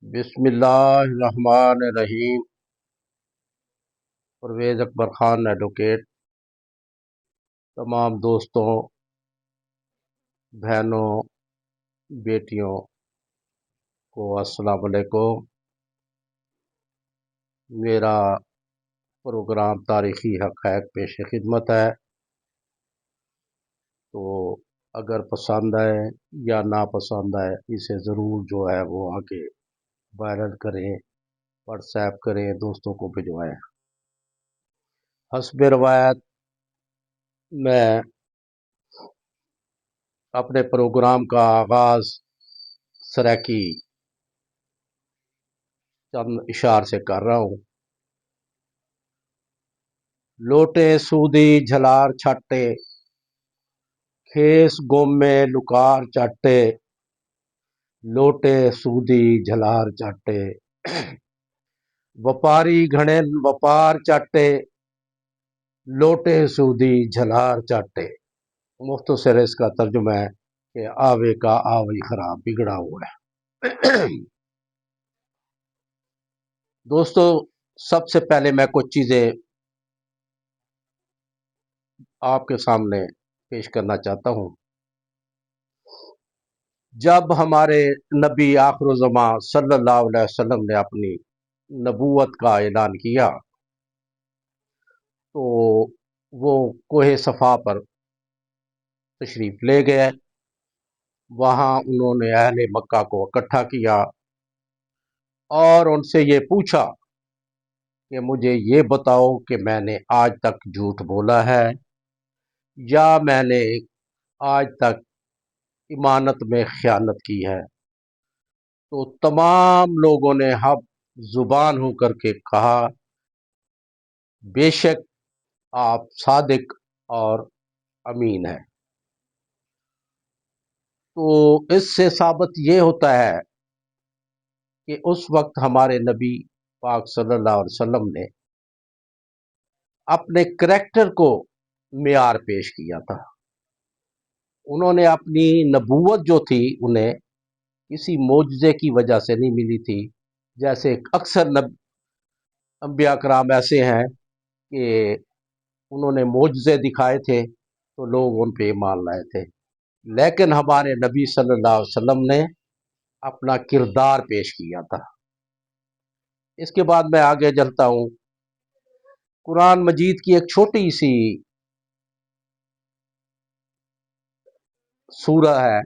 بسم اللہ الرحمن الرحیم۔ پرویز اکبر خان ایڈوکیٹ تمام دوستوں، بہنوں، بیٹیوں کو السلام علیکم۔ میرا پروگرام تاریخی حقائق پیش خدمت ہے، تو اگر پسند آئے یا ناپسند آئے اسے ضرور جو ہے وہ آگے وائرل کریں، واٹس ایپ کریں، دوستوں کو بھجوائیں۔ حسب روایت میں اپنے پروگرام کا آغاز سریکی چند اشعار سے کر رہا ہوں۔ لوٹے سودی جھلار چھٹے، کھیس گم میں لکار چٹے، لوٹے سودی جھلار چٹے، وپاری گھڑن وپار چٹے، لوٹے سودی جھلار چٹے۔ مختصر اس کا ترجمہ ہے کہ آوے کا آوی خراب بگڑا ہوا ہے۔ دوستو، سب سے پہلے میں کچھ چیزیں آپ کے سامنے پیش کرنا چاہتا ہوں۔ جب ہمارے نبی آخر الزماں صلی اللہ علیہ وسلم نے اپنی نبوت کا اعلان کیا تو وہ کوہ صفا پر تشریف لے گئے۔ وہاں انہوں نے اہل مکہ کو اکٹھا کیا اور ان سے یہ پوچھا کہ مجھے یہ بتاؤ کہ میں نے آج تک جھوٹ بولا ہے یا میں نے آج تک امانت میں خیانت کی ہے؟ تو تمام لوگوں نے حب زبان ہو کر کے کہا، بے شک آپ صادق اور امین ہیں۔ تو اس سے ثابت یہ ہوتا ہے کہ اس وقت ہمارے نبی پاک صلی اللہ علیہ وسلم نے اپنے کریکٹر کو معیار پیش کیا تھا۔ انہوں نے اپنی نبوت جو تھی انہیں کسی معجزے کی وجہ سے نہیں ملی تھی، جیسے اکثر انبیاء کرام ایسے ہیں کہ انہوں نے معجزے دکھائے تھے تو لوگ ان پہ ایمان لائے تھے، لیکن ہمارے نبی صلی اللہ علیہ وسلم نے اپنا کردار پیش کیا تھا۔ اس کے بعد میں آگے چلتا ہوں۔ قرآن مجید کی ایک چھوٹی سی سورہ ہے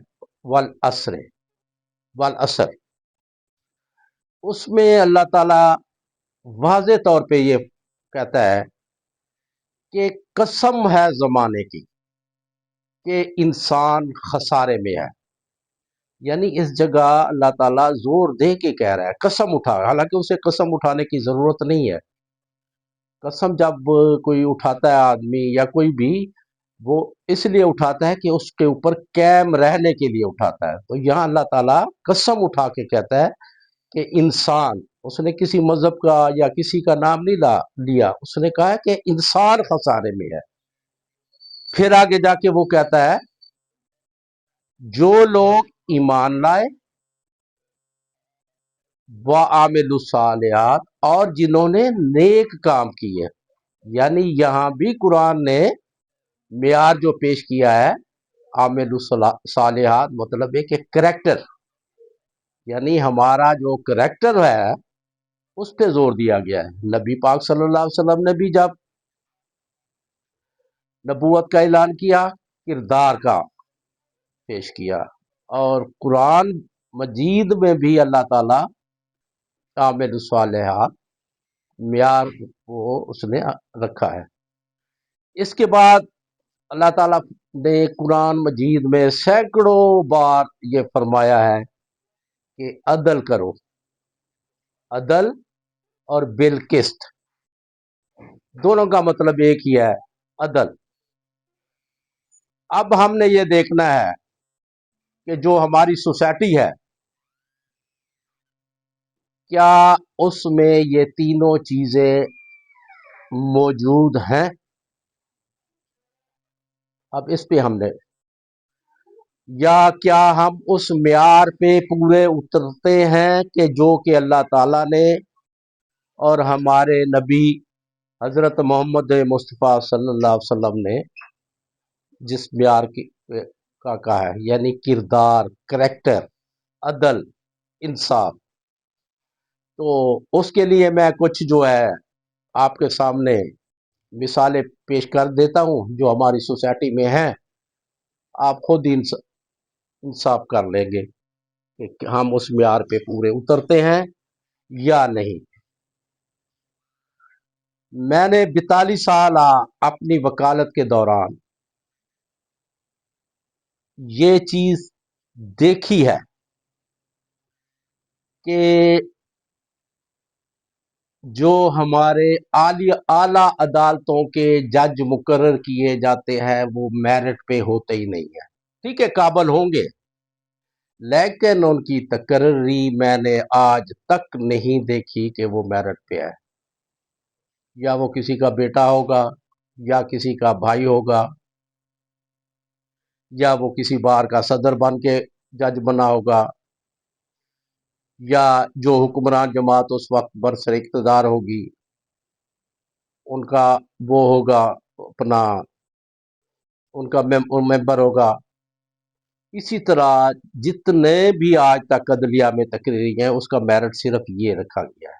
والعصر، اس میں اللہ تعالی واضح طور پہ یہ کہتا ہے کہ قسم ہے زمانے کی کہ انسان خسارے میں ہے۔ یعنی اس جگہ اللہ تعالیٰ زور دے کے کہہ رہا ہے، قسم اٹھا، حالانکہ اسے قسم اٹھانے کی ضرورت نہیں ہے۔ قسم جب کوئی اٹھاتا ہے آدمی یا کوئی بھی، وہ اس لیے اٹھاتا ہے کہ اس کے اوپر قائم رہنے کے لیے اٹھاتا ہے۔ تو یہاں اللہ تعالیٰ قسم اٹھا کے کہتا ہے کہ انسان، اس نے کسی مذہب کا یا کسی کا نام نہیں لیا، اس نے کہا کہ انسان خسارے میں ہے۔ پھر آگے جا کے وہ کہتا ہے جو لوگ ایمان لائے وعاملوا الصالحات، اور جنہوں نے نیک کام کیے۔ یعنی یہاں بھی قرآن نے معیار جو پیش کیا ہے عامل الصالحات، مطلب ہے کہ کریکٹر، یعنی ہمارا جو کریکٹر ہے اس پہ زور دیا گیا ہے۔ نبی پاک صلی اللہ علیہ وسلم نے بھی جب نبوت کا اعلان کیا، کردار کا پیش کیا، اور قرآن مجید میں بھی اللہ تعالیٰ عامل الصالحات معیار وہ اس نے رکھا ہے۔ اس کے بعد اللہ تعالیٰ نے قرآن مجید میں سینکڑوں بار یہ فرمایا ہے کہ عدل کرو، عدل اور بالقسط، دونوں کا مطلب ایک ہی ہے، عدل۔ اب ہم نے یہ دیکھنا ہے کہ جو ہماری سوسائٹی ہے کیا اس میں یہ تینوں چیزیں موجود ہیں؟ اب اس پہ ہم نے یا کیا ہم اس معیار پہ پورے اترتے ہیں کہ جو کہ اللہ تعالیٰ نے اور ہمارے نبی حضرت محمد مصطفیٰ صلی اللہ علیہ وسلم نے جس معیار کی کا کہا ہے، یعنی کردار، کریکٹر، عدل، انصاف؟ تو اس کے لیے میں کچھ جو ہے آپ کے سامنے مثالیں پیش کر دیتا ہوں جو ہماری سوسائٹی میں ہیں، آپ خود ہی انصاف کر لیں گے کہ ہم اس معیار پہ پورے اترتے ہیں یا نہیں۔ میں نے 42 سال اپنی وکالت کے دوران یہ چیز دیکھی ہے کہ جو ہمارے اعلی عدالتوں کے جج مقرر کیے جاتے ہیں وہ میرٹ پہ ہوتے ہی نہیں ہیں، ٹھیک ہے، قابل ہوں گے، لیکن ان کی تقرری میں نے آج تک نہیں دیکھی کہ وہ میرٹ پہ ہے۔ یا وہ کسی کا بیٹا ہوگا، یا کسی کا بھائی ہوگا، یا وہ کسی بار کا صدر بن کے جج بنا ہوگا، یا جو حکمران جماعت اس وقت برسر اقتدار ہوگی ان کا وہ ہوگا اپنا، ان کا ممبر ہوگا۔ اسی طرح جتنے بھی آج تک عدلیہ میں تقرری ہیں اس کا میرٹ صرف یہ رکھا گیا ہے،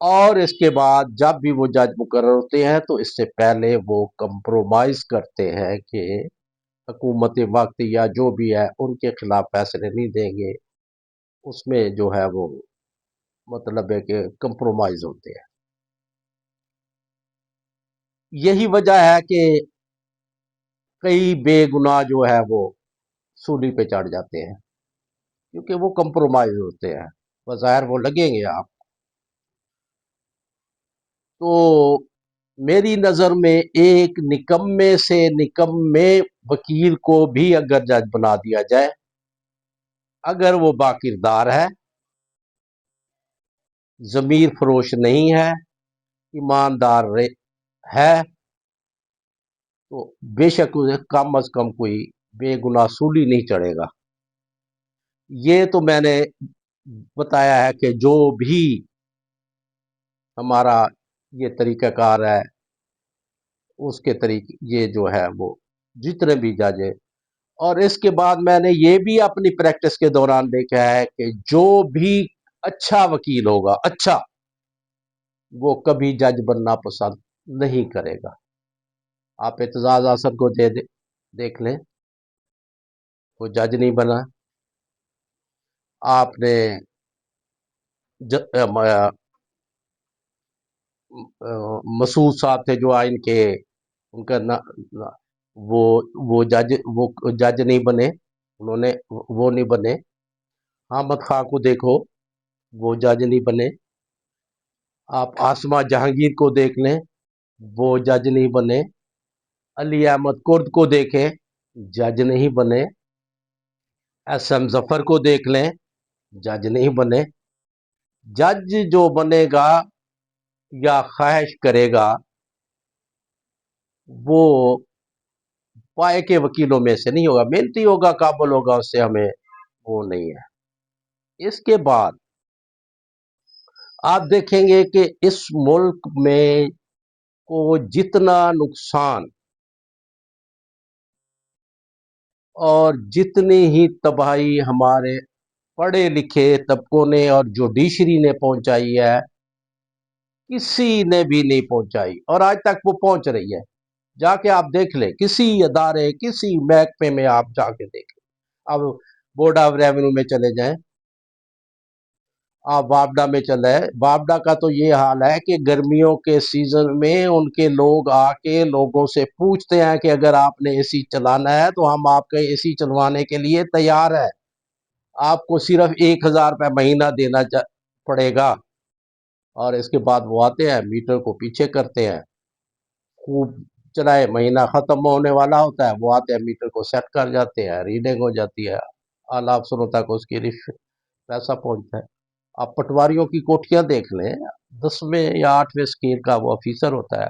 اور اس کے بعد جب بھی وہ جج مقرر ہوتے ہیں تو اس سے پہلے وہ کمپرومائز کرتے ہیں کہ حکومت وقت یا جو بھی ہے ان کے خلاف فیصلے نہیں دیں گے، اس میں جو ہے وہ مطلب ہے کہ کمپرومائز ہوتے ہیں۔ یہی وجہ ہے کہ کئی بے گناہ جو ہے وہ سولی پہ چڑھ جاتے ہیں، کیونکہ وہ کمپرومائز ہوتے ہیں، بظاہر وہ لگیں گے آپ۔ تو میری نظر میں ایک نکمے سے نکمے وکیل کو بھی اگر جج بنا دیا جائے، اگر وہ باکردار ہے، ضمیر فروش نہیں ہے، ایماندار ہے، تو بے شک اسے کم از کم کوئی بے گناہ سولی نہیں چڑھے گا۔ یہ تو میں نے بتایا ہے کہ جو بھی ہمارا یہ طریقہ کار ہے اس کے طریقے یہ جو ہے وہ جتنے بھی جج ہیں، اور اس کے بعد میں نے یہ بھی اپنی پریکٹس کے دوران دیکھا ہے کہ جو بھی اچھا وکیل ہوگا، اچھا، وہ کبھی جج بننا پسند نہیں کرے گا۔ آپ اعتزاز احسن کو دیکھ لیں، وہ جج نہیں بنا۔ آپ نے مسعود صاحب تھے جو آئین کے، ان کا وہ جج نہیں بنے، انہوں نے وہ نہیں بنے۔ احمد خان کو دیکھو، وہ جج نہیں بنے۔ آپ آسما جہانگیر کو دیکھ لیں، وہ جج نہیں بنے۔ علی احمد کرد کو دیکھیں، جج نہیں بنے۔ ایس ایم ظفر کو دیکھ لیں، جج نہیں بنے۔ جج جو بنے گا یا خواہش کرے گا وہ پائے کے وکیلوں میں سے نہیں ہوگا، محنتی ہوگا، قابل ہوگا، اس سے ہمیں وہ نہیں ہے۔ اس کے بعد آپ دیکھیں گے کہ اس ملک میں کو جتنا نقصان اور جتنی ہی تباہی ہمارے پڑھے لکھے طبقوں نے اور جوڈیشری نے پہنچائی ہے، کسی نے بھی نہیں پہنچائی، اور آج تک وہ پہنچ رہی ہے۔ جا کے آپ دیکھ لیں، کسی ادارے، کسی محکمے میں آپ جا کے دیکھ لیں۔ اب بورڈ آف ریونیو میں چلے جائیں، آپ وابڈا میں چلے، وابڈا کا تو یہ حال ہے کہ گرمیوں کے سیزن میں ان کے لوگ آ کے لوگوں سے پوچھتے ہیں کہ اگر آپ نے اے سی چلانا ہے تو ہم آپ کے اے سی چلوانے کے لیے تیار ہے، آپ کو صرف 1,000 روپے مہینہ دینا پڑے گا۔ اور اس کے بعد وہ آتے ہیں، میٹر کو پیچھے کرتے ہیں، خوب چلائے، مہینہ ختم ہونے والا ہوتا ہے، وہ آتے ہیں، میٹر کو سیٹ کر جاتے ہیں، ریڈنگ ہو جاتی ہے، اعلیٰ افسروں تک اس کی پیسہ پہنچتا ہے۔ آپ پٹواریوں کی کوٹھیاں دیکھ لیں، 10ویں یا 8ویں اسکیل کا وہ آفیسر ہوتا ہے،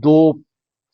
2